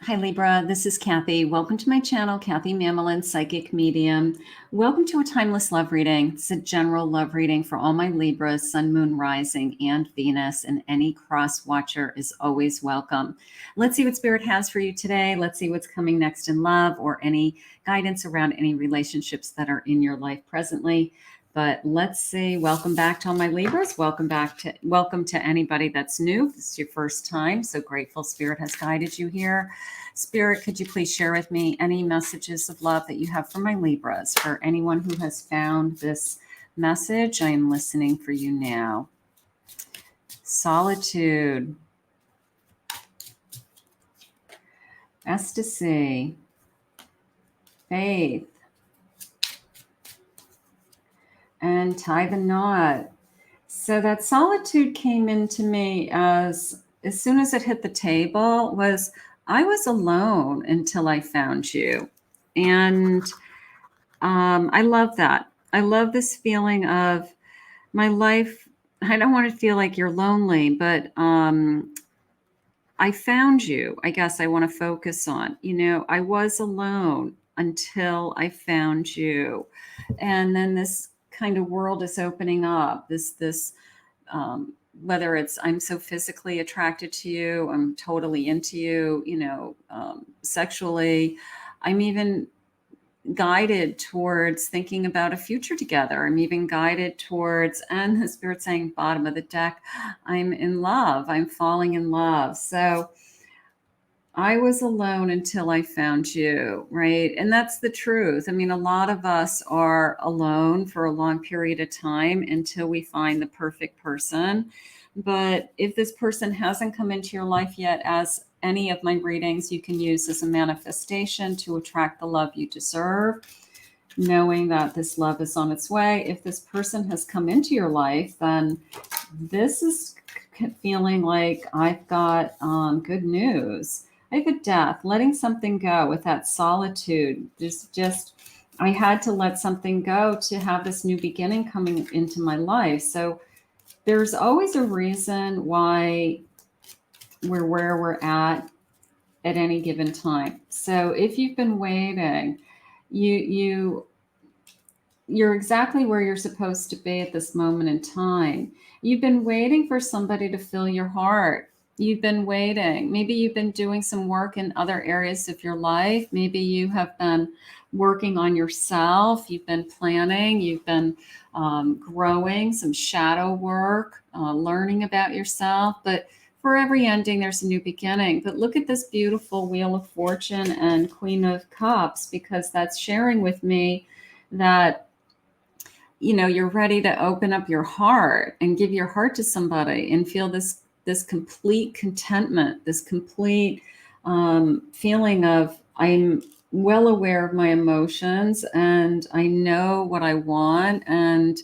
Hi Libra, this is Kathy. Welcome to my channel, Kathy Mamolen, Psychic Medium. Welcome to a timeless love reading. It's a general love reading for all my Libras, Sun, Moon, Rising, and Venus, and any cross watcher is always welcome. Let's see what Spirit has for you today. Let's see what's coming next in love or any guidance around any relationships that are in your life presently. But let's see. Welcome back to all my Libras. Welcome to anybody that's new. If this is your first time, so grateful Spirit has guided you here. Spirit, could you please share with me any messages of love that you have for my Libras? For anyone who has found this message, I am listening for you now. Solitude. Ecstasy. Faith. And tie the knot. So that solitude came into me as soon as it hit the table was I was alone until I found you. And I love that. I love this feeling of my life. I don't want to feel like you're lonely, but I found you. I guess I want to focus on, I was alone until I found you. And then this kind of world is opening up. Whether it's I'm so physically attracted to you, I'm totally into you, sexually. I'm even guided towards thinking about a future together. I'm even guided towards, and the Spirit saying, bottom of the deck, I'm in love. I'm falling in love. So I was alone until I found you, right? And that's the truth. I mean, a lot of us are alone for a long period of time until we find the perfect person. But if this person hasn't come into your life yet, as any of my readings, you can use as a manifestation to attract the love you deserve, knowing that this love is on its way. If this person has come into your life, then this is feeling like I've got good news. I have a death, letting something go with that solitude. Just I had to let something go to have this new beginning coming into my life. So there's always a reason why we're where we're at any given time. So if you've been waiting, you're exactly where you're supposed to be at this moment in time. You've been waiting for somebody to fill your heart. You've been waiting. Maybe you've been doing some work in other areas of your life. Maybe you have been working on yourself. You've been planning. You've been growing, some shadow work, learning about yourself. But for every ending, there's a new beginning. But look at this beautiful Wheel of Fortune and Queen of Cups, because that's sharing with me that you're ready to open up your heart and give your heart to somebody and feel this complete contentment, this complete feeling of I'm well aware of my emotions and I know what I want, and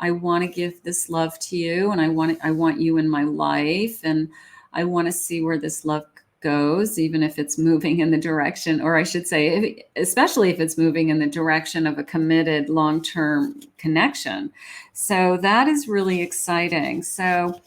I want to give this love to you, and I want you in my life, and I want to see where this love goes, even if it's moving in the direction, or I should say, especially if it's moving in the direction of a committed long-term connection. So that is really exciting. So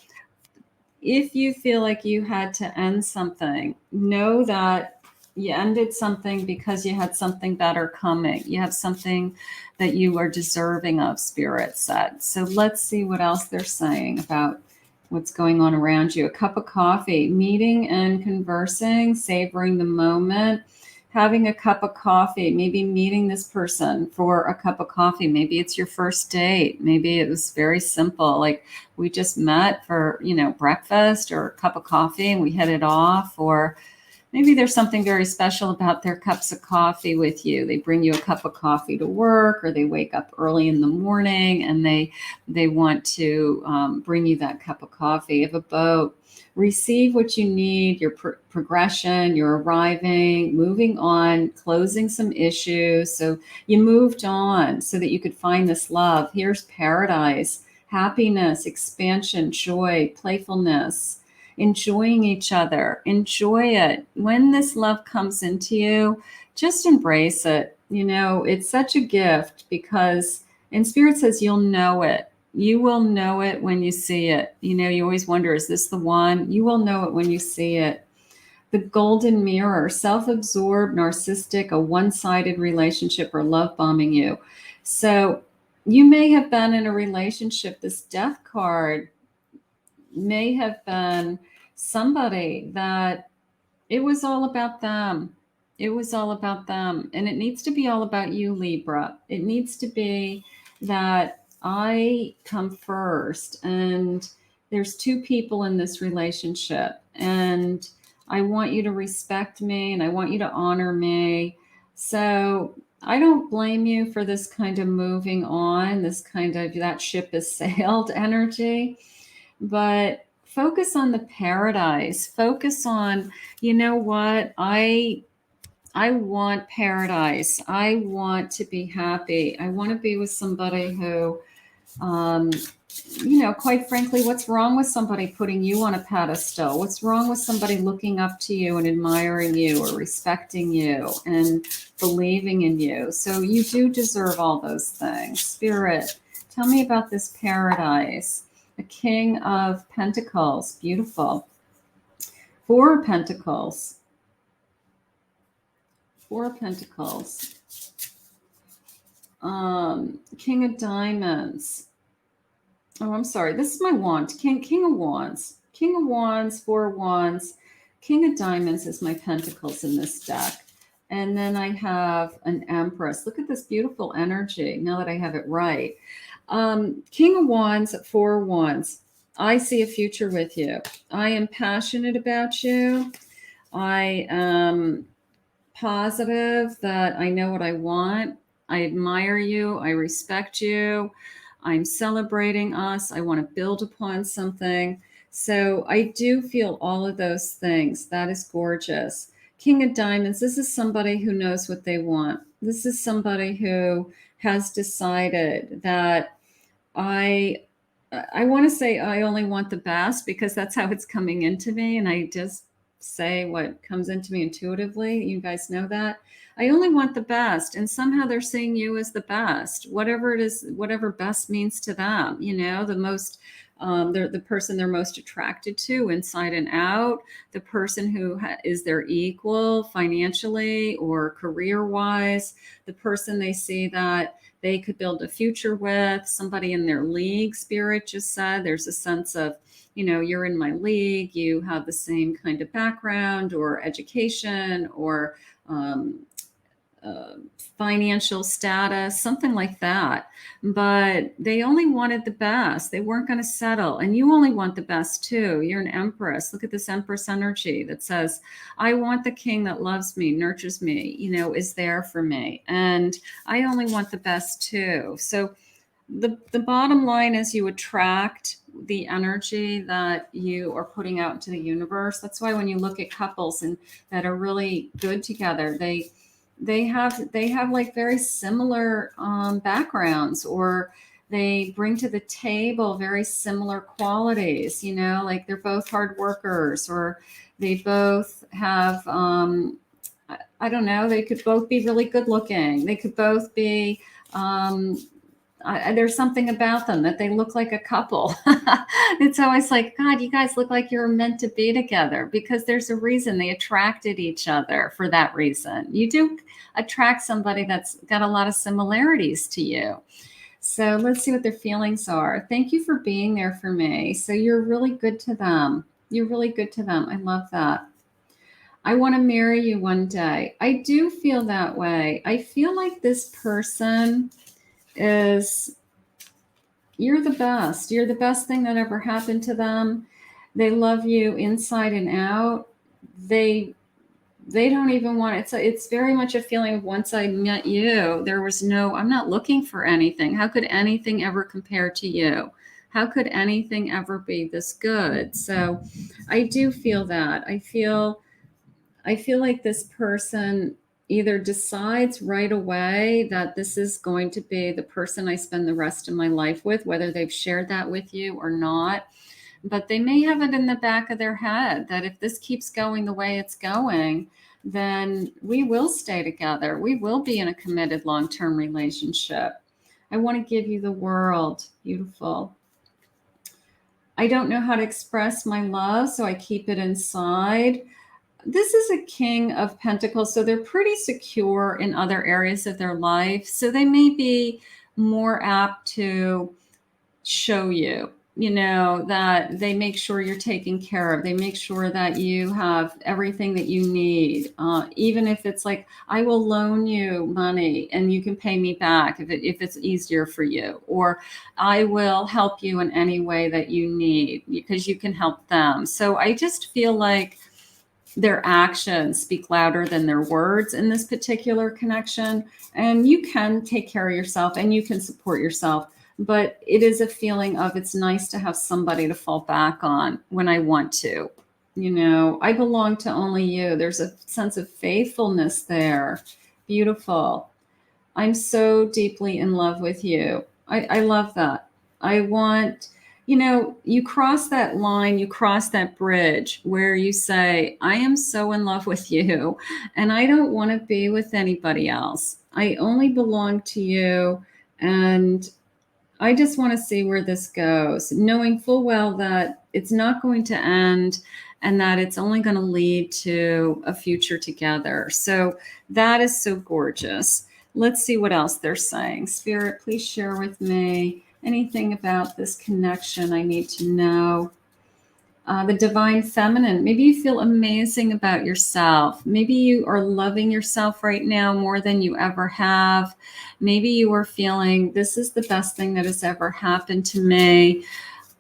if you feel like you had to end something, know that you ended something because you had something better coming. You have something that you are deserving of, Spirit said. So let's see what else they're saying about what's going on around you. A cup of coffee, meeting and conversing, savoring the moment, having a cup of coffee, maybe meeting this person for a cup of coffee. Maybe it's your first date. Maybe it was very simple. Like we just met for, breakfast or a cup of coffee and we hit it off. Or maybe there's something very special about their cups of coffee with you. They bring you a cup of coffee to work, or they wake up early in the morning and they want to bring you that cup of coffee. Of a boat, receive what you need, your progression, you're arriving, moving on, closing some issues. So you moved on so that you could find this love. Here's paradise, happiness, expansion, joy, playfulness, enjoying each other. Enjoy it. When this love comes into you, just embrace it. It's such a gift, because, and Spirit says you'll know it. You will know it when you see it. You always wonder, is this the one? You will know it when you see it. The golden mirror, self-absorbed, narcissistic, a one-sided relationship, or love bombing you. So you may have been in a relationship. This death card may have been somebody that it was all about them. It was all about them. And it needs to be all about you, Libra. It needs to be that I come first, and there's two people in this relationship, and I want you to respect me and I want you to honor me. So I don't blame you for this kind of moving on, this kind of that ship has sailed energy, but focus on the paradise. Focus on, you know what? I want paradise. I want to be happy. I want to be with somebody who, um, quite frankly, what's wrong with somebody putting you on a pedestal? What's wrong with somebody looking up to you and admiring you or respecting you and believing in you? So you do deserve all those things. Spirit, tell me about this paradise. The King of Pentacles, beautiful. Four of Pentacles. Four of Pentacles. King of Diamonds. Oh, I'm sorry. This is my wand. King of Wands. King of Wands, Four of Wands. King of Diamonds is my pentacles in this deck. And then I have an Empress. Look at this beautiful energy now that I have it right. King of Wands, Four of Wands. I see a future with you. I am passionate about you. I am positive that I know what I want. I admire you. I respect you. I'm celebrating us. I want to build upon something. So I do feel all of those things. That is gorgeous. King of Diamonds, this is somebody who knows what they want. This is somebody who has decided that I want to say I only want the best because that's how it's coming into me. And I just say what comes into me intuitively. You guys know that. I only want the best. And somehow they're seeing you as the best, whatever it is, whatever best means to them, the most, they're the person they're most attracted to inside and out, the person who is their equal financially or career wise, the person they see that they could build a future with, somebody in their league. Spirit just said there's a sense of, you're in my league, you have the same kind of background or education or financial status, something like that. But they only wanted the best. They weren't going to settle. And you only want the best too. You're an Empress. Look at this Empress energy that says, I want the king that loves me, nurtures me, is there for me. And I only want the best too. So the bottom line is you attract the energy that you are putting out into the universe. That's why when you look at couples and that are really good together, they have like very similar backgrounds, or they bring to the table very similar qualities, like they're both hard workers, or they both have I don't know, they could both be really good looking, they could both be there's something about them that they look like a couple. It's always like, God, you guys look like you're meant to be together, because there's a reason they attracted each other for that reason. You do attract somebody that's got a lot of similarities to you. So let's see what their feelings are. Thank you for being there for me. So you're really good to them. You're really good to them. I love that. I want to marry you one day. I do feel that way. I feel like this person is, you're the best. You're the best thing that ever happened to them. They love you inside and out. They don't even want it. So it's very much a feeling of, once I met you, there was no, I'm not looking for anything. How could anything ever compare to you? How could anything ever be this good? So I do feel that. I feel like this person either decides right away that this is going to be the person I spend the rest of my life with, whether they've shared that with you or not. But they may have it in the back of their head that if this keeps going the way it's going, then we will stay together. We will be in a committed long-term relationship. I want to give you the world. Beautiful. I don't know how to express my love, so I keep it inside. this is a King of Pentacles, so they're pretty secure in other areas of their life. So they may be more apt to show you, that they make sure you're taken care of. They make sure that you have everything that you need. Even if it's like, I will loan you money and you can pay me back if it's easier for you, or I will help you in any way that you need because you can help them. So I just feel like their actions speak louder than their words in this particular connection. And you can take care of yourself and you can support yourself. But it is a feeling of, it's nice to have somebody to fall back on when I want to. I belong to only you. There's a sense of faithfulness there. Beautiful. I'm so deeply in love with you. I love that. I want, you cross that line, you cross that bridge where you say, I am so in love with you and I don't want to be with anybody else. I only belong to you. And I just want to see where this goes, knowing full well that it's not going to end and that it's only going to lead to a future together. So that is so gorgeous. Let's see what else they're saying. Spirit, please share with me anything about this connection I need to know. The divine feminine. Maybe you feel amazing about yourself. Maybe you are loving yourself right now more than you ever have. Maybe you are feeling, this is the best thing that has ever happened to me.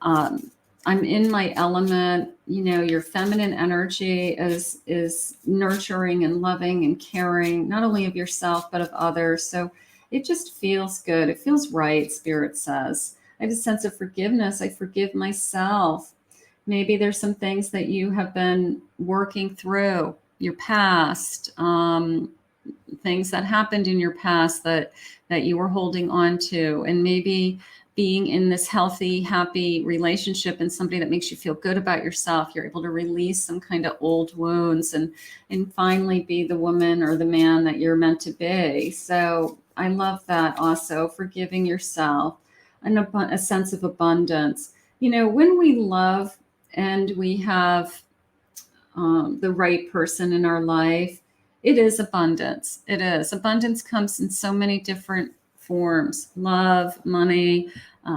I'm in my element. Your feminine energy is nurturing and loving and caring, not only of yourself, but of others. So it just feels good. It feels right, Spirit says. I have a sense of forgiveness. I forgive myself. Maybe there's some things that you have been working through, your past, things that happened in your past that you were holding on to, and maybe being in this healthy, happy relationship and somebody that makes you feel good about yourself, you're able to release some kind of old wounds and finally be the woman or the man that you're meant to be. So I love that also, forgiving yourself and a sense of abundance. When we love and we have the right person in our life, it is abundance. It is. Abundance comes in so many different forms: love, money,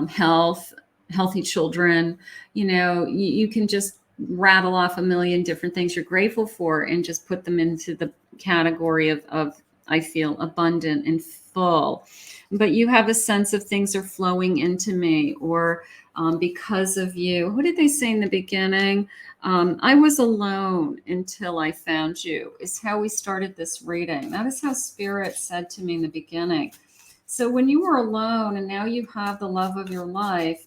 health, healthy children. You can just rattle off a million different things you're grateful for and just put them into the category of I feel abundant and full. But you have a sense of things are flowing into me, or because of you. What did they say in the beginning? I was alone until I found you, is how we started this reading. That is how Spirit said to me in the beginning. So when you were alone and now you have the love of your life,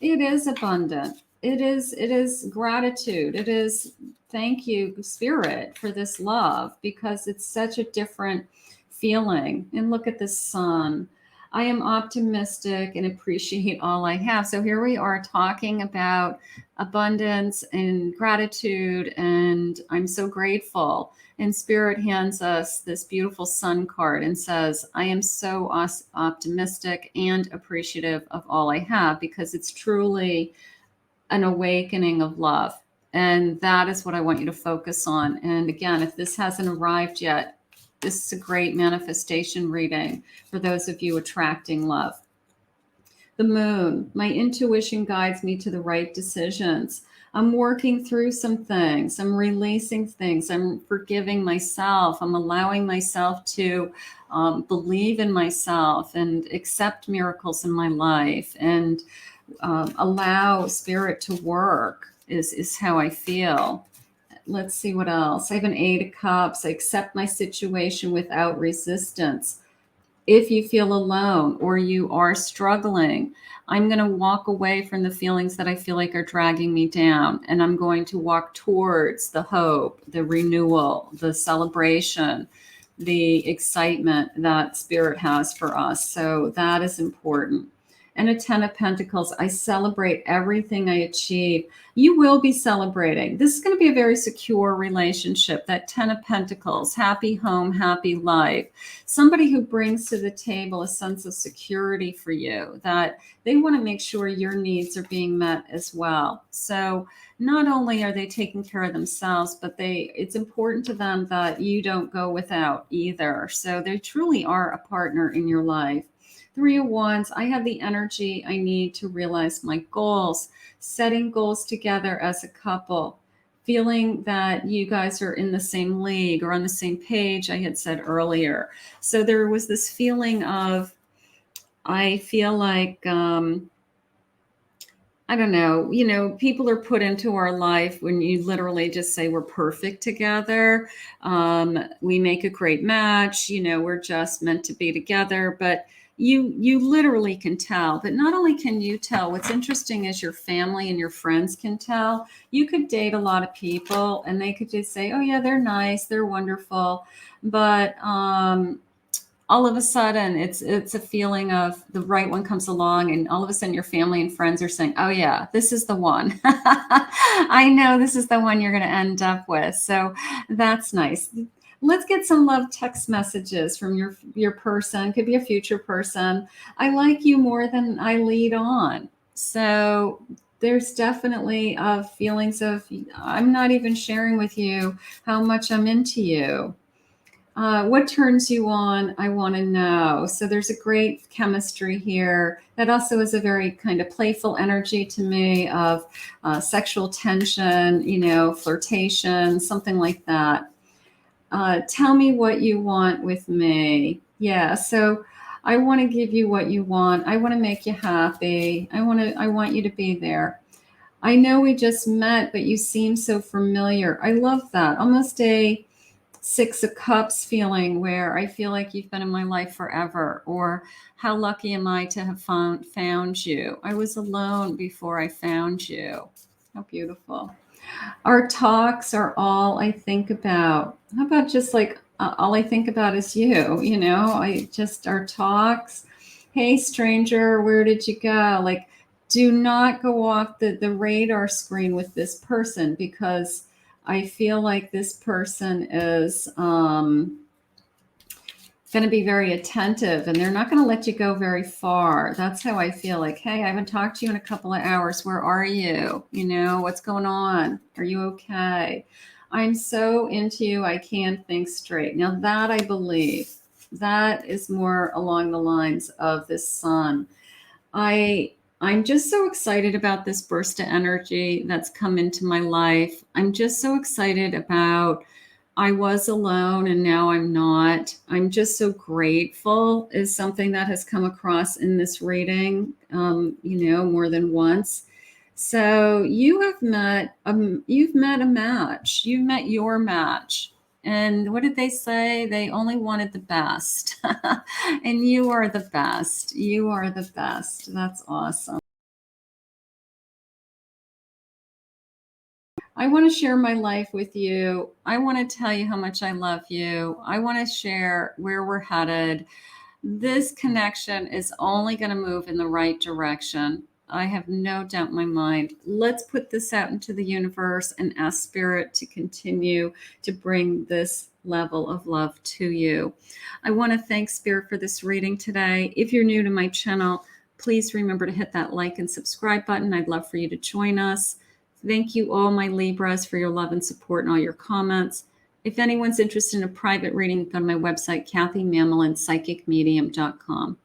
it is abundant. It is gratitude. It is thank you, Spirit, for this love, because it's such a different feeling. And look at the sun. I am optimistic and appreciate all I have. So here we are talking about abundance and gratitude, and I'm so grateful. And Spirit hands us this beautiful sun card and says, I am so optimistic and appreciative of all I have, because it's truly an awakening of love. And that is what I want you to focus on. And again, if this hasn't arrived yet, this is a great manifestation reading for those of you attracting love. The moon, my intuition guides me to the right decisions. I'm working through some things. I'm releasing things. I'm forgiving myself. I'm allowing myself to believe in myself and accept miracles in my life, and allow Spirit to work is how I feel. Let's see what else. I have an 8 of Cups. I accept my situation without resistance. If you feel alone or you are struggling, I'm going to walk away from the feelings that I feel like are dragging me down. And I'm going to walk towards the hope, the renewal, the celebration, the excitement that Spirit has for us. So that is important. and a 10 of Pentacles. I celebrate everything I achieve. You will be celebrating. This is going to be a very secure relationship. That 10 of Pentacles, happy home, happy life. Somebody who brings to the table a sense of security for you, that they want to make sure your needs are being met as well. So not only are they taking care of themselves, but it's important to them that you don't go without either. So they truly are a partner in your life. 3 of Wands, I have the energy I need to realize my goals, setting goals together as a couple, feeling that you guys are in the same league or on the same page, I had said earlier. So there was this feeling of, I feel like, I don't know, people are put into our life when you literally just say we're perfect together. We make a great match, we're just meant to be together. But you literally can tell. But not only can you tell, what's interesting is your family and your friends can tell. You could date a lot of people and they could just say, oh yeah, they're nice, they're wonderful. But all of a sudden it's a feeling of the right one comes along, and all of a sudden your family and friends are saying, oh yeah, this is the one. I know this is the one you're going to end up with. So that's nice. Let's get some love text messages from your person. Could be a future person. I like you more than I lead on. So there's definitely feelings of, I'm not even sharing with you how much I'm into you. What turns you on? I want to know. So there's a great chemistry here. That also is a very kind of playful energy to me of sexual tension, flirtation, something like that. Tell me what you want with me. Yeah. So I want to give you what you want. I want to make you happy. I want you to be there. I know we just met, but you seem so familiar. I love that. Almost a 6 of Cups feeling, where I feel like you've been in my life forever, or how lucky am I to have found you. I was alone before I found you. How beautiful. Our talks are all I think about. How about just like all I think about is you, our talks. Hey, stranger, where did you go? Like, do not go off the radar screen with this person, because I feel like this person is going to be very attentive, and they're not going to let you go very far. That's how I feel. Like, hey, I haven't talked to you in a couple of hours. Where are you? What's going on? Are you okay? I'm so into you, I can't think straight. Now that I believe, that is more along the lines of this Sun. I'm just so excited about this burst of energy that's come into my life. I'm just so excited about, I was alone and now I'm not. I'm just so grateful is something that has come across in this reading, more than once. So you have met a match. You've met your match. And what did they say? They only wanted the best. And you are the best. You are the best. That's awesome. I want to share my life with you. I want to tell you how much I love you. I want to share where we're headed. This connection is only going to move in the right direction. I have no doubt in my mind. Let's put this out into the universe and ask Spirit to continue to bring this level of love to you. I want to thank Spirit for this reading today. If you're new to my channel, please remember to hit that like and subscribe button. I'd love for you to join us. Thank you all, my Libras, for your love and support and all your comments. If anyone's interested in a private reading, go to my website, KathyMamolen, psychicmedium.com.